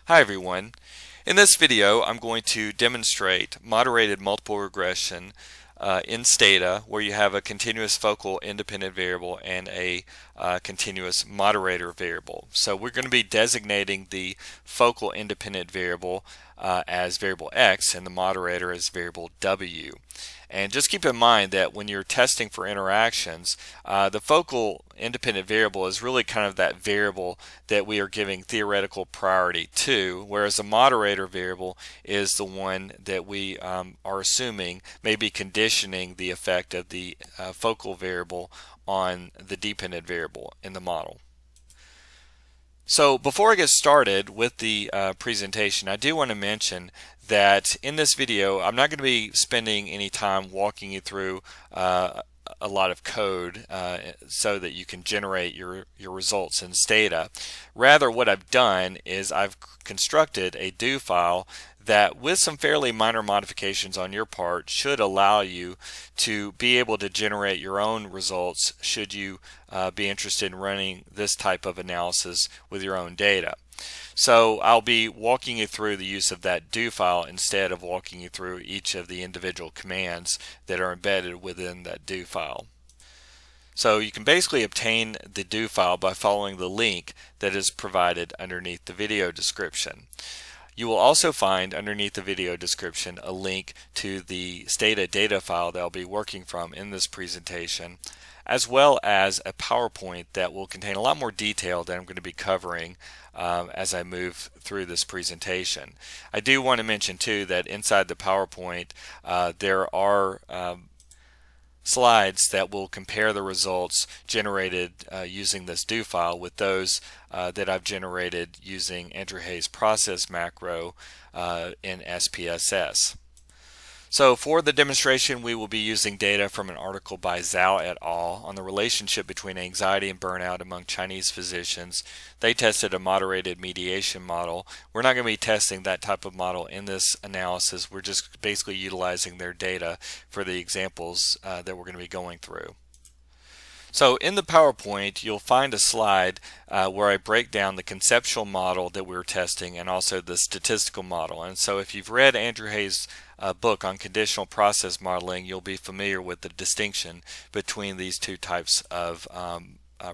Hi everyone. In this video I'm going to demonstrate moderated multiple regression in Stata, where you have a continuous focal independent variable and a continuous moderator variable. So we're going to be designating the focal independent variable as variable x and the moderator as variable w. And just keep in mind that when you're testing for interactions, the focal independent variable is really kind of that variable that we are giving theoretical priority to, whereas the moderator variable is the one that we are assuming may be conditioning the effect of the focal variable on the dependent variable in the model. So before I get started with the presentation, I do want to mention that in this video I'm not going to be spending any time walking you through a lot of code so that you can generate your results in Stata. Rather, what I've done is I've constructed a do file that, with some fairly minor modifications on your part, should allow you to be able to generate your own results should you be interested in running this type of analysis with your own data. So I'll be walking you through the use of that do file instead of walking you through each of the individual commands that are embedded within that do file. So you can basically obtain the do file by following the link that is provided underneath the video description. You will also find underneath the video description a link to the Stata data file that I'll be working from in this presentation, as well as a PowerPoint that will contain a lot more detail that I'm going to be covering as I move through this presentation. I do want to mention too that inside the PowerPoint there are slides that will compare the results generated using this do file with those that I've generated using Andrew Hayes process macro in SPSS. So for the demonstration, we will be using data from an article by Zhao et al. On the relationship between anxiety and burnout among Chinese physicians. They tested a moderated mediation model. We're not going to be testing that type of model in this analysis. We're just basically utilizing their data for the examples that we're going to be going through. So in the PowerPoint, you'll find a slide where I break down the conceptual model that we're testing and also the statistical model. And so if you've read Andrew Hayes' book on conditional process modeling, you'll be familiar with the distinction between these two types of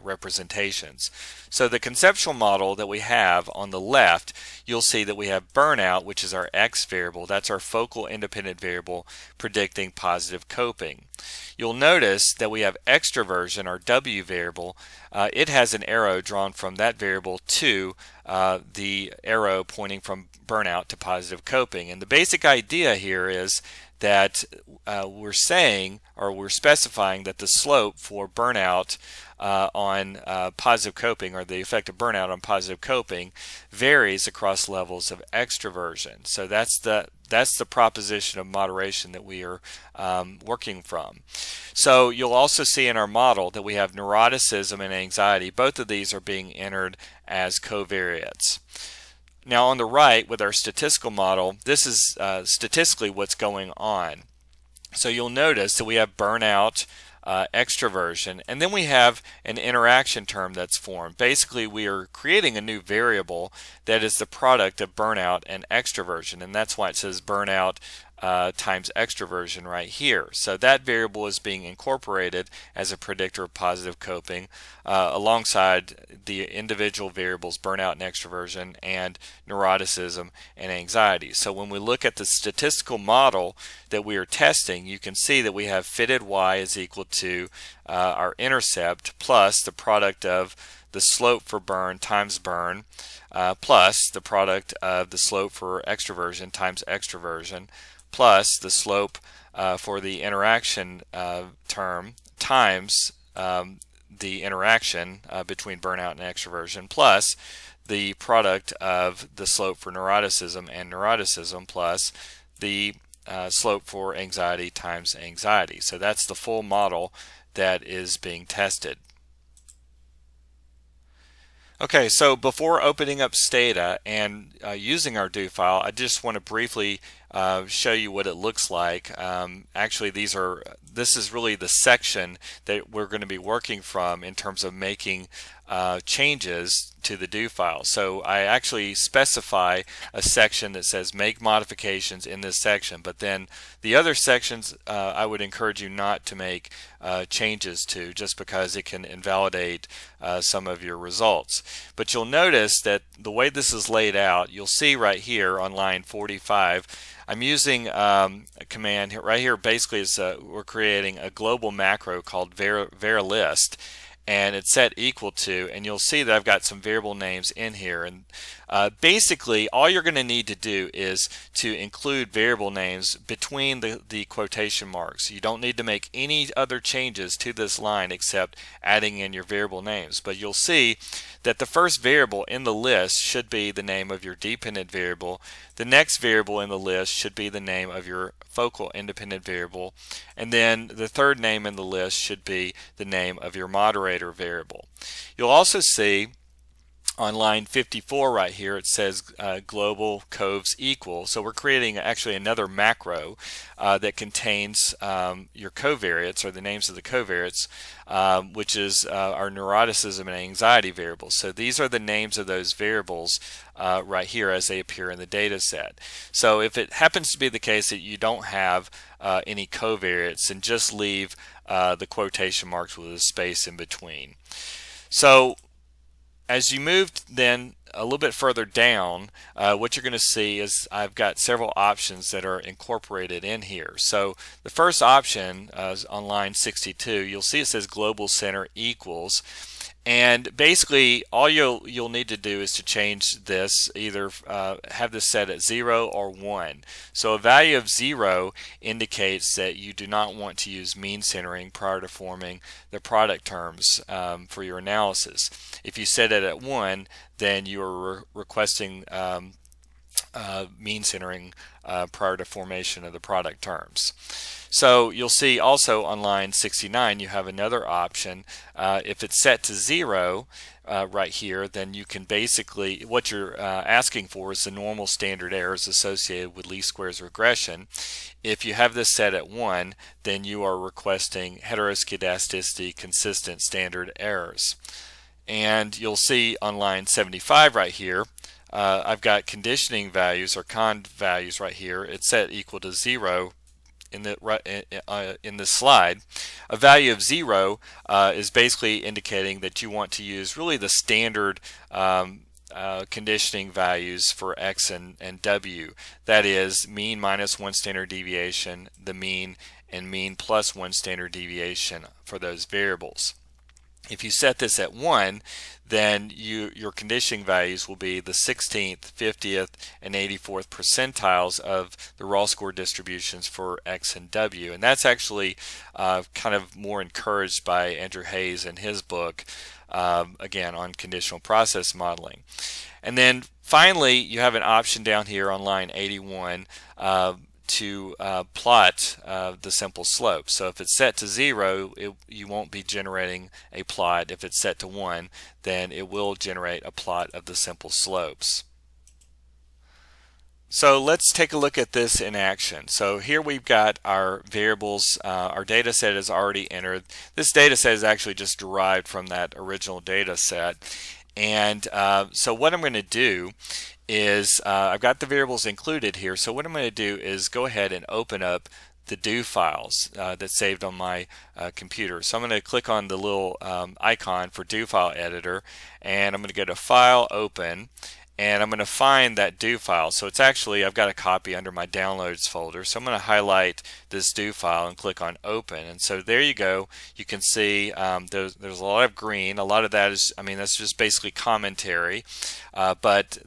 representations. So the conceptual model that we have on the left, you'll see that we have burnout, which is our x variable. That's our focal independent variable predicting positive coping. You'll notice that we have extroversion, our w variable. It has an arrow drawn from that variable to the arrow pointing from burnout to positive coping. And the basic idea here is that we're saying, or we're specifying, that the slope for burnout on positive coping, or the effect of burnout on positive coping, varies across levels of extroversion. So that's the proposition of moderation that we are working from. So you'll also see in our model that we have neuroticism and anxiety. Both of these are being entered as covariates. Now on the right, with our statistical model, this is statistically what's going on. So you'll notice that we have burnout, extroversion, and then we have an interaction term that's formed. Basically, we are creating a new variable that is the product of burnout and extroversion, and that's why it says burnout times extroversion right here. So that variable is being incorporated as a predictor of positive coping alongside the individual variables burnout and extroversion and neuroticism and anxiety. So when we look at the statistical model that we are testing, you can see that we have fitted y is equal to our intercept plus the product of the slope for burn times burn plus the product of the slope for extroversion times extroversion plus the slope for the interaction term times the interaction between burnout and extroversion plus the product of the slope for neuroticism and neuroticism plus the slope for anxiety times anxiety. So that's the full model that is being tested. Okay, so before opening up Stata and using our do file, I just want to briefly show you what it looks like. Actually, this is really the section that we're going to be working from in terms of making changes to the do file. So I actually specify a section that says make modifications in this section, but then the other sections I would encourage you not to make changes to, just because it can invalidate some of your results. But you'll notice that the way this is laid out, you'll see right here on line 45, I'm using a command here, right here. Basically, is we're creating a global macro called varlist, and it's set equal to, and you'll see that I've got some variable names in here. And basically, all you're going to need to do is to include variable names between the quotation marks. You don't need to make any other changes to this line except adding in your variable names. But you'll see that the first variable in the list should be the name of your dependent variable. The next variable in the list should be the name of your focal independent variable, and then the third name in the list should be the name of your moderator variable. You'll also see on line 54 right here, it says global coves equal. So we're creating actually another macro that contains your covariates, or the names of the covariates, which is our neuroticism and anxiety variables. So these are the names of those variables right here as they appear in the data set. So if it happens to be the case that you don't have any covariates, then just leave the quotation marks with a space in between. So as you move then a little bit further down, what you're going to see is I've got several options that are incorporated in here. So the first option is on line 62. You'll see it says global center equals, and basically all you'll need to do is to change this, either have this set at 0 or 1. So a value of 0 indicates that you do not want to use mean centering prior to forming the product terms for your analysis. If you set it at 1, then you are requesting mean centering prior to formation of the product terms. So you'll see also on line 69 you have another option. If it's set to 0 right here, then you can basically, what you're asking for is the normal standard errors associated with least squares regression. If you have this set at 1, then you are requesting heteroscedasticity consistent standard errors. And you'll see on line 75 right here, I've got conditioning values, or con values right here. It's set equal to 0 in this slide. A value of 0 is basically indicating that you want to use really the standard conditioning values for x and w. That is mean minus 1 standard deviation, the mean, and mean plus 1 standard deviation for those variables. If you set this at 1, then your conditioning values will be the 16th, 50th, and 84th percentiles of the raw score distributions for X and W. And that's actually kind of more encouraged by Andrew Hayes in his book, again, on conditional process modeling. And then finally, you have an option down here on line 81 to plot the simple slope. So if it's set to 0, you won't be generating a plot. If it's set to 1, then it will generate a plot of the simple slopes. So let's take a look at this in action. So here we've got our variables. Our data set is already entered. This data set is actually just derived from that original data set. And so what I'm going to do is I've got the variables included here. So what I'm going to do is go ahead and open up the do files that's saved on my computer. So I'm going to click on the little icon for do file editor, and I'm going to go to File, Open, and I'm going to find that do file. So it's actually, I've got a copy under my downloads folder. So I'm going to highlight this do file and click on open. And so there you go. You can see there's a lot of green. A lot of that is, that's just basically commentary. But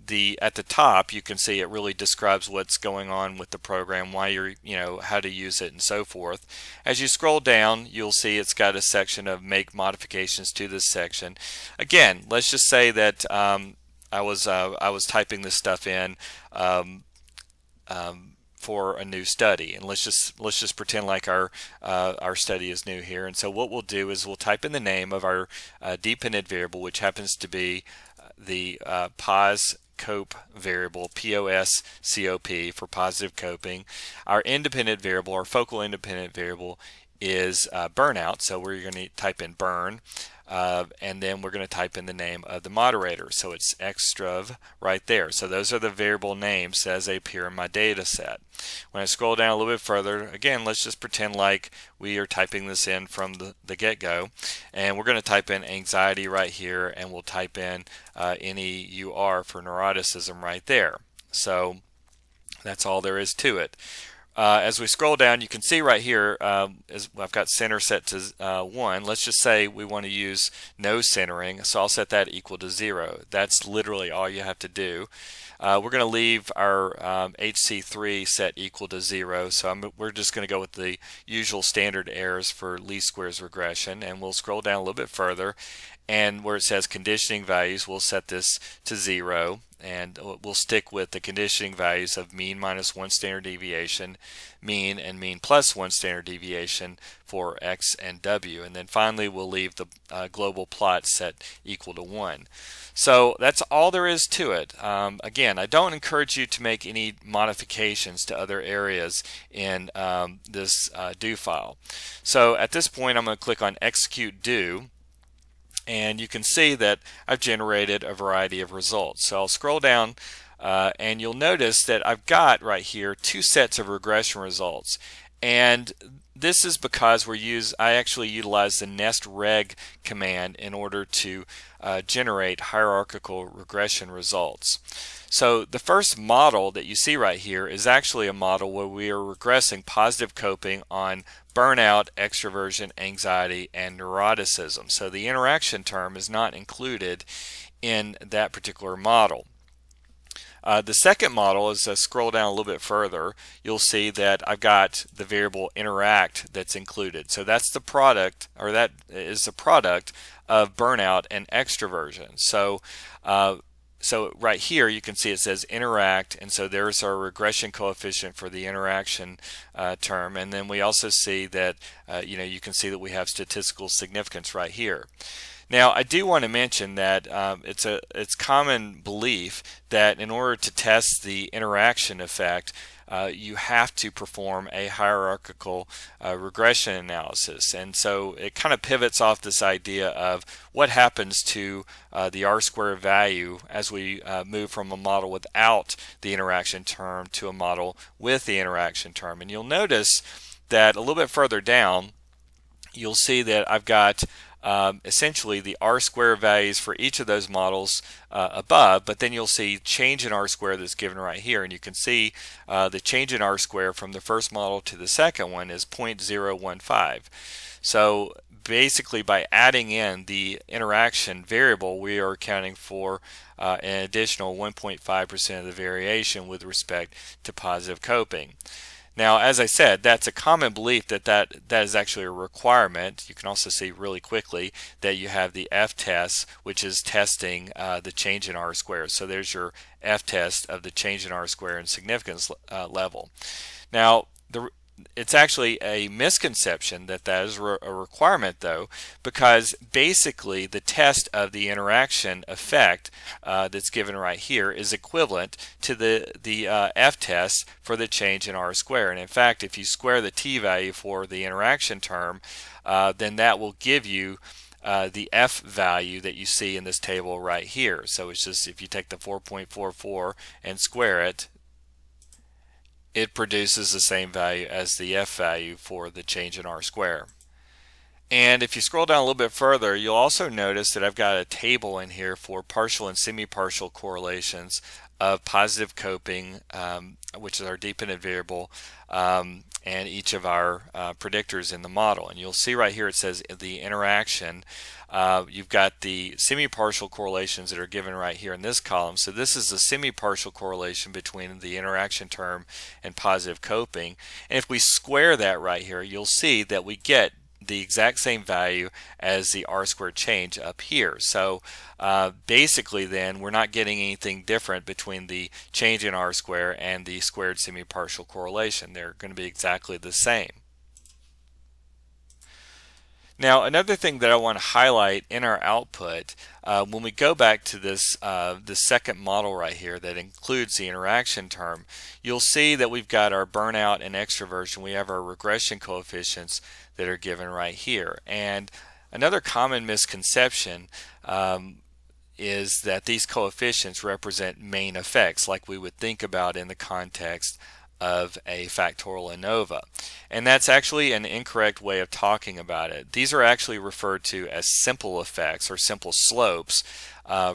at the top, you can see it really describes what's going on with the program, why how to use it, and so forth. As you scroll down, you'll see it's got a section of make modifications to this section. Again, let's just say that I was typing this stuff in for a new study, and let's just pretend like our study is new here. And so what we'll do is we'll type in the name of our dependent variable, which happens to be the pos COPE variable, POSCOP, for positive coping. Our independent variable, our focal independent variable, is burnout, so we're going to type in burn, and then we're going to type in the name of the moderator, so it's extrav right there. So those are the variable names as they appear in my data set. When I scroll down a little bit further, again, let's just pretend like we are typing this in from the get-go, and we're going to type in anxiety right here, and we'll type in NEUR for neuroticism right there. So that's all there is to it. As we scroll down, you can see right here, as I've got center set to 1. Let's just say we want to use no centering, so I'll set that equal to 0. That's literally all you have to do. We're going to leave our HC3 set equal to 0, so we're just going to go with the usual standard errors for least squares regression, and we'll scroll down a little bit further, and where it says conditioning values, we'll set this to 0, and we'll stick with the conditioning values of mean minus 1 standard deviation, mean, and mean plus 1 standard deviation for x and w. And then finally we'll leave the global plot set equal to 1. So that's all there is to it. Again, I don't encourage you to make any modifications to other areas in this do file. So at this point I'm going to click on execute do, and you can see that I've generated a variety of results. So I'll scroll down and you'll notice that I've got right here 2 sets of regression results, and this is because I actually utilize the nestreg command in order to generate hierarchical regression results. So the first model that you see right here is actually a model where we are regressing positive coping on burnout, extroversion, anxiety, and neuroticism. So the interaction term is not included in that particular model. The second model, as I scroll down a little bit further, you'll see that I've got the variable interact that's included. So that's the product, or that is the product of burnout and extroversion. So right here you can see it says interact, and so there's our regression coefficient for the interaction term, and then we also see that you can see that we have statistical significance right here. Now I do want to mention that it's common belief that in order to test the interaction effect, you have to perform a hierarchical regression analysis, and so it kind of pivots off this idea of what happens to the R-square value as we move from a model without the interaction term to a model with the interaction term. And you'll notice that a little bit further down you'll see that I've got essentially the R-square values for each of those models above, but then you'll see change in R-square that's given right here, and you can see the change in R-square from the first model to the second one is 0.015. So basically by adding in the interaction variable, we are accounting for an additional 1.5% of the variation with respect to positive coping. Now, as I said, that's a common belief that is actually a requirement. You can also see really quickly that you have the f-test, which is testing the change in R-square. So there's your f-test of the change in R-square and significance level. Now, it's actually a misconception that is a requirement, though, because basically the test of the interaction effect that's given right here is equivalent to the f-test for the change in R-square. And in fact, if you square the t-value for the interaction term, then that will give you the f value that you see in this table right here. So it's just, if you take the 4.44 and square it, it produces the same value as the f value for the change in R-square. And if you scroll down a little bit further, you'll also notice that I've got a table in here for partial and semi-partial correlations of positive coping, which is our dependent variable, and each of our predictors in the model. And you'll see right here it says the interaction. You've got the semi-partial correlations that are given right here in this column. So this is the semi-partial correlation between the interaction term and positive coping. And if we square that right here, you'll see that we get the exact same value as the R-squared change up here. So basically then we're not getting anything different between the change in R-square and the squared semi-partial correlation. They're going to be exactly the same. Now, another thing that I want to highlight in our output, when we go back to this second model right here that includes the interaction term, you'll see that we've got our burnout and extroversion. We have our regression coefficients that are given right here. And another common misconception is that these coefficients represent main effects, like we would think about in the context of a factorial ANOVA. And that's actually an incorrect way of talking about it. These are actually referred to as simple effects or simple slopes,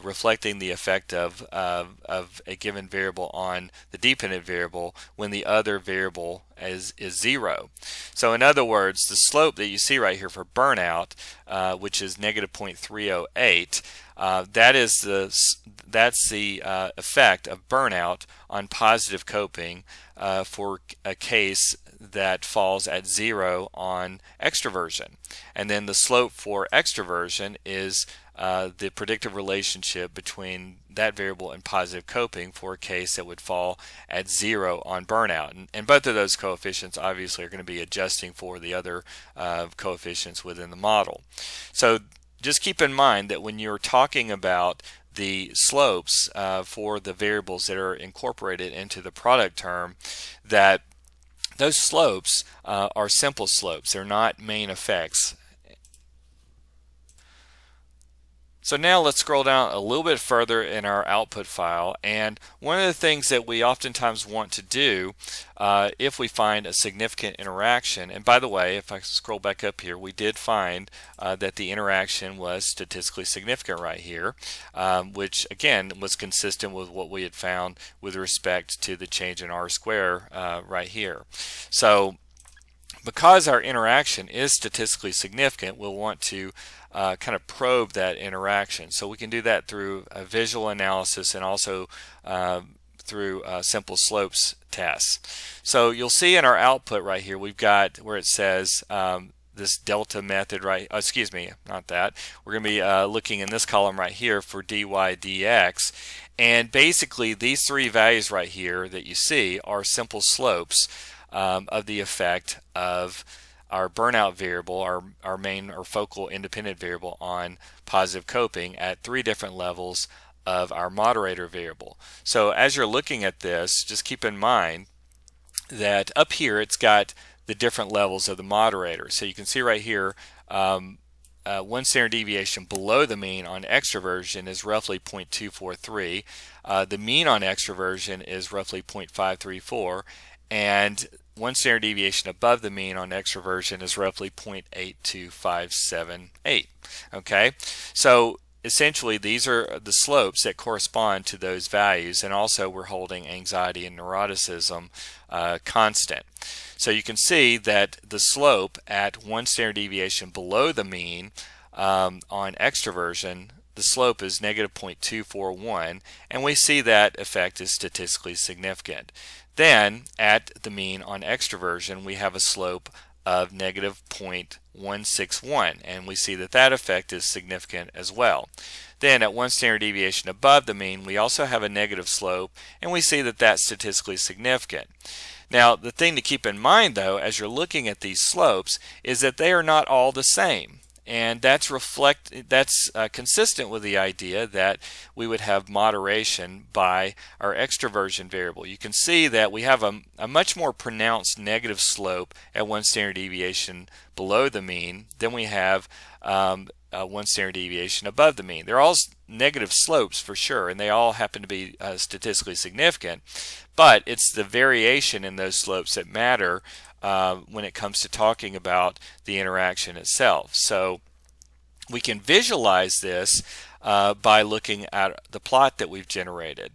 reflecting the effect of a given variable on the dependent variable when the other variable is zero. So in other words, the slope that you see right here for burnout, which is negative 0.308, that's the effect of burnout on positive coping for a case that falls at 0 on extroversion. And then the slope for extroversion is the predictive relationship between that variable and positive coping for a case that would fall at 0 on burnout. And both of those coefficients obviously are going to be adjusting for the other coefficients within the model. So just keep in mind that when you're talking about the slopes for the variables that are incorporated into the product term, that those slopes are simple slopes. They're not main effects. So now let's scroll down a little bit further in our output file, and one of the things that we oftentimes want to do if we find a significant interaction, and by the way, if I scroll back up here, we did find that the interaction was statistically significant right here, which again was consistent with what we had found with respect to the change in R square right here. So because our interaction is statistically significant, we'll want to kind of probe that interaction. So we can do that through a visual analysis and also through simple slopes tests. So you'll see in our output right here, we've got where it says this delta method, right? Excuse me, not that. We're going to be looking in this column right here for dy dx. And basically these three values right here that you see are simple slopes of the effect of our burnout variable, our main or focal independent variable on positive coping at three different levels of our moderator variable. So as you're looking at this, just keep in mind that up here it's got the different levels of the moderator. So you can see right here, one standard deviation below the mean on extroversion is roughly 0.243. The mean on extroversion is roughly 0.534, and one standard deviation above the mean on extroversion is roughly 0.82578. Okay, so essentially these are the slopes that correspond to those values, and also we're holding anxiety and neuroticism constant. So you can see that the slope at one standard deviation below the mean on extroversion, the slope is negative 0.241, and we see that effect is statistically significant. Then at the mean on extroversion, we have a slope of negative 0.161, and we see that that effect is significant as well. Then at one standard deviation above the mean, we also have a negative slope, and we see that that's statistically significant. Now, the thing to keep in mind, though, as you're looking at these slopes, is that they are not all the same. And that's consistent with the idea that we would have moderation by our extroversion variable. You can see that we have a much more pronounced negative slope at one standard deviation below the mean than we have one standard deviation above the mean. They're all negative slopes for sure, and they all happen to be statistically significant, but it's the variation in those slopes that matter when it comes to talking about the interaction itself. So we can visualize this by looking at the plot that we've generated.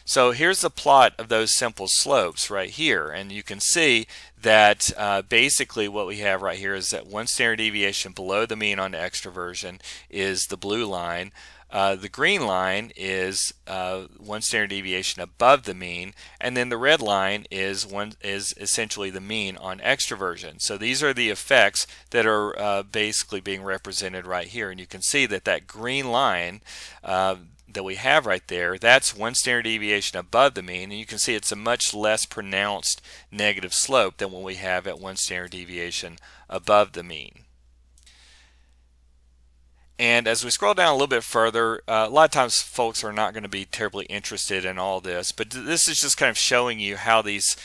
So here's the plot of those simple slopes right here, and you can see that basically what we have right here is that one standard deviation below the mean on extroversion is the blue line. The green line is 1 standard deviation above the mean, and then the red line is essentially the mean on extroversion. So these are the effects that are basically being represented right here, and you can see that that green line that we have right there, that's 1 standard deviation above the mean, and you can see it's a much less pronounced negative slope than what we have at 1 standard deviation above the mean. And as we scroll down a little bit further, a lot of times folks are not going to be terribly interested in all this, but this is just kind of showing you how these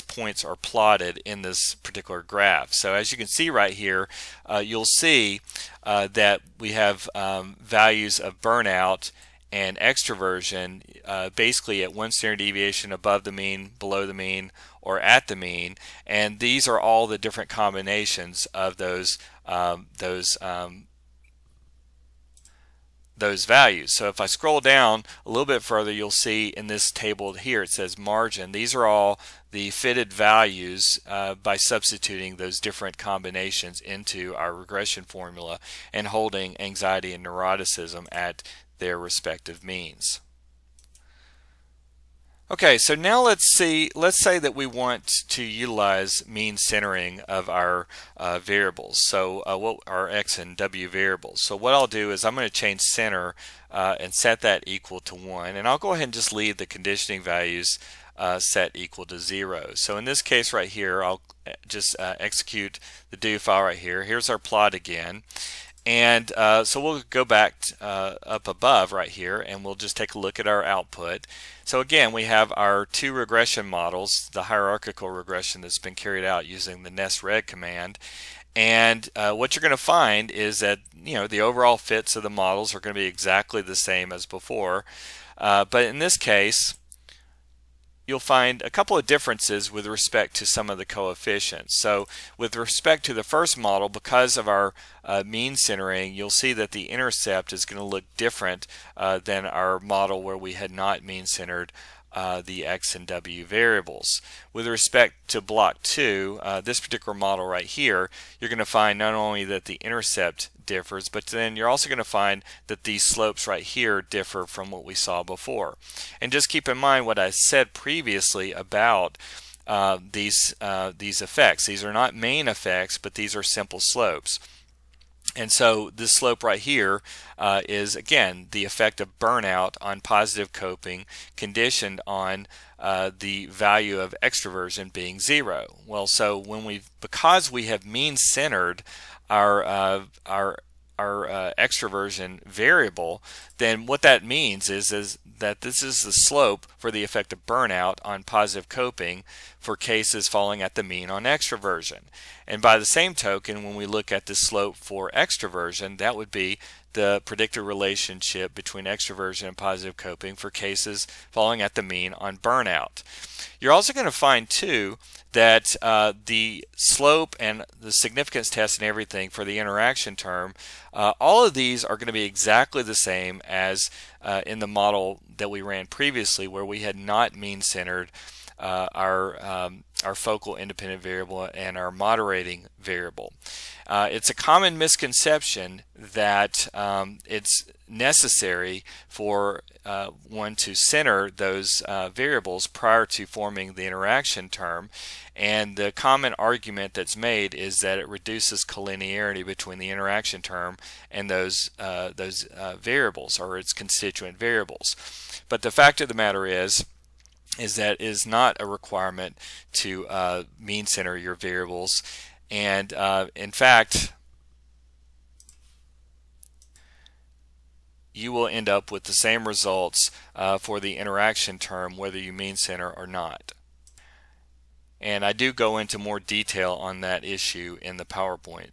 points are plotted in this particular graph. So as you can see right here, you'll see that we have values of burnout and extroversion basically at 1 standard deviation above the mean, below the mean, or at the mean, and these are all the different combinations of those values. So if I scroll down a little bit further, you'll see in this table here it says margin. These are all the fitted values by substituting those different combinations into our regression formula and holding anxiety and neuroticism at their respective means. Okay, so now let's say that we want to utilize mean centering of our variables, so what our x and w variables. So what I'll do is I'm going to change center and set that equal to 1, and I'll go ahead and just leave the conditioning values set equal to 0. So in this case right here, I'll just execute the do file right here. Here's our plot again. And so we'll go back up above right here, and we'll just take a look at our output. So again, we have our two regression models, the hierarchical regression that's been carried out using the nest-reg command. And what you're going to find is that the overall fits of the models are going to be exactly the same as before. But in this case, you'll find a couple of differences with respect to some of the coefficients. So with respect to the first model, because of our mean centering, you'll see that the intercept is going to look different than our model where we had not mean centered the x and w variables. With respect to block 2, this particular model right here, you're going to find not only that the intercept differs, but then you're also going to find that these slopes right here differ from what we saw before. And just keep in mind what I said previously about these effects. These are not main effects, but these are simple slopes. And so this slope right here is again the effect of burnout on positive coping conditioned on the value of extroversion being 0. Well, so because we have mean centered our extroversion variable, then what that means is that this is the slope for the effect of burnout on positive coping for cases falling at the mean on extroversion. And by the same token, when we look at the slope for extroversion, that would be the predicted relationship between extroversion and positive coping for cases falling at the mean on burnout. You're also going to find too that the slope and the significance test and everything for the interaction term, all of these are going to be exactly the same as in the model that we ran previously, where we had not mean centered our focal independent variable and our moderating variable. It's a common misconception that it's necessary for one to center those variables prior to forming the interaction term, and the common argument that's made is that it reduces collinearity between the interaction term and those variables or its constituent variables. But the fact of the matter is that it is not a requirement to mean center your variables, and in fact you will end up with the same results for the interaction term whether you mean center or not. And I do go into more detail on that issue in the PowerPoint.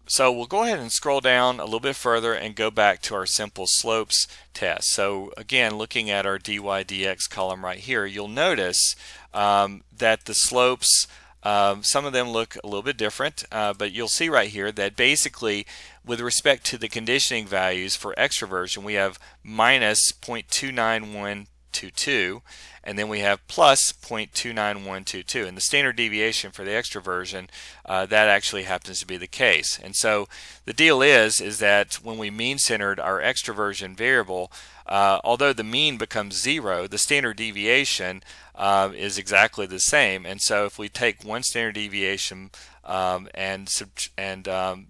So we'll go ahead and scroll down a little bit further and go back to our simple slopes test. So again, looking at our dy dx column right here, you'll notice that the slopes, some of them look a little bit different, but you'll see right here that basically with respect to the conditioning values for extroversion, we have minus 0.291 0.29122, and then we have plus 0.29122, and the standard deviation for the extroversion, that actually happens to be the case. And so the deal is that when we mean centered our extroversion variable, although the mean becomes 0, the standard deviation is exactly the same. And so if we take one standard deviation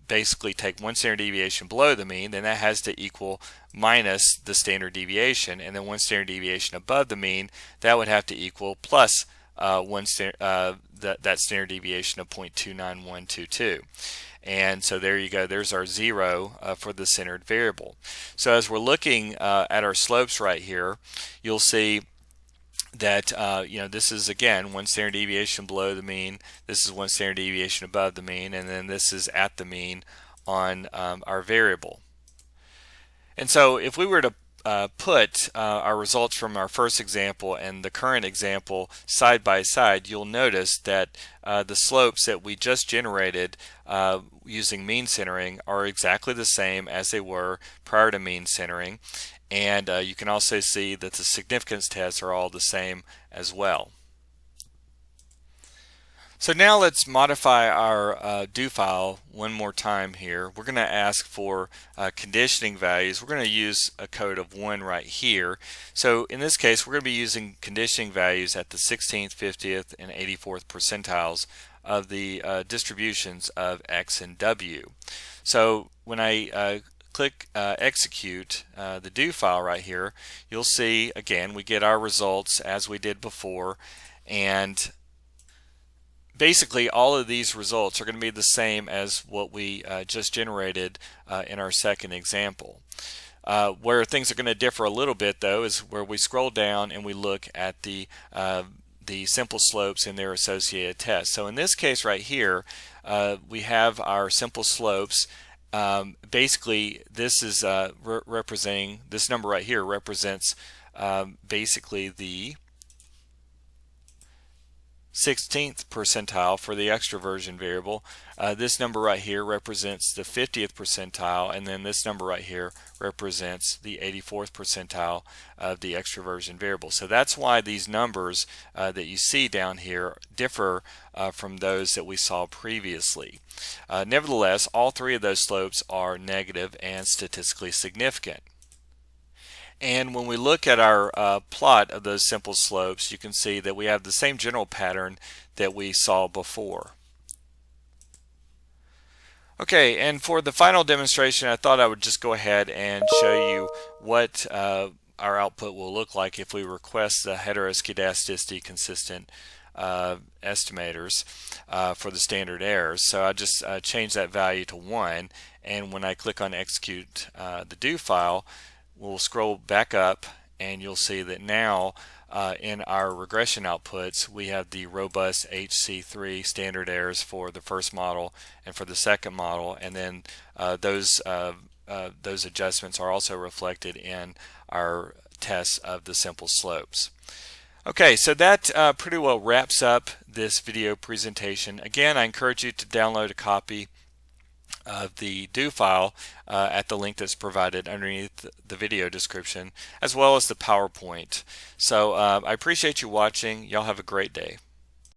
basically take one standard deviation below the mean, then that has to equal minus the standard deviation, and then one standard deviation above the mean, that would have to equal plus that standard deviation of 0.29122. And so there you go, there's our 0 for the centered variable. So as we're looking at our slopes right here, you'll see that this is again one standard deviation below the mean, this is one standard deviation above the mean, and then this is at the mean on our variable. And so if we were to put our results from our first example and the current example side by side, you'll notice that the slopes that we just generated using mean centering are exactly the same as they were prior to mean centering. And you can also see that the significance tests are all the same as well. So now let's modify our do file one more time here. We're going to ask for conditioning values. We're going to use a code of 1 right here. So in this case, we're going to be using conditioning values at the 16th, 50th, and 84th percentiles of the distributions of x and w. So when I click execute the do file right here, you'll see again we get our results as we did before, and basically all of these results are going to be the same as what we just generated in our second example. Where things are going to differ a little bit though is where we scroll down and we look at the simple slopes and their associated tests. So in this case right here, we have our simple slopes. Basically this is representing, this number right here represents basically the 16th percentile for the extroversion variable. This number right here represents the 50th percentile, and then this number right here represents the 84th percentile of the extroversion variable. So that's why these numbers that you see down here differ from those that we saw previously. Nevertheless, all three of those slopes are negative and statistically significant. And when we look at our plot of those simple slopes, you can see that we have the same general pattern that we saw before. Okay, and for the final demonstration, I thought I would just go ahead and show you what our output will look like if we request the heteroscedasticity consistent estimators for the standard errors. So I just change that value to 1, and when I click on execute the do file, we'll scroll back up and you'll see that now in our regression outputs we have the robust HC3 standard errors for the first model and for the second model, and then those adjustments are also reflected in our tests of the simple slopes. Okay, so that pretty well wraps up this video presentation. Again, I encourage you to download a copy of the do file at the link that's provided underneath the video description, as well as the PowerPoint. So I appreciate you watching. Y'all have a great day.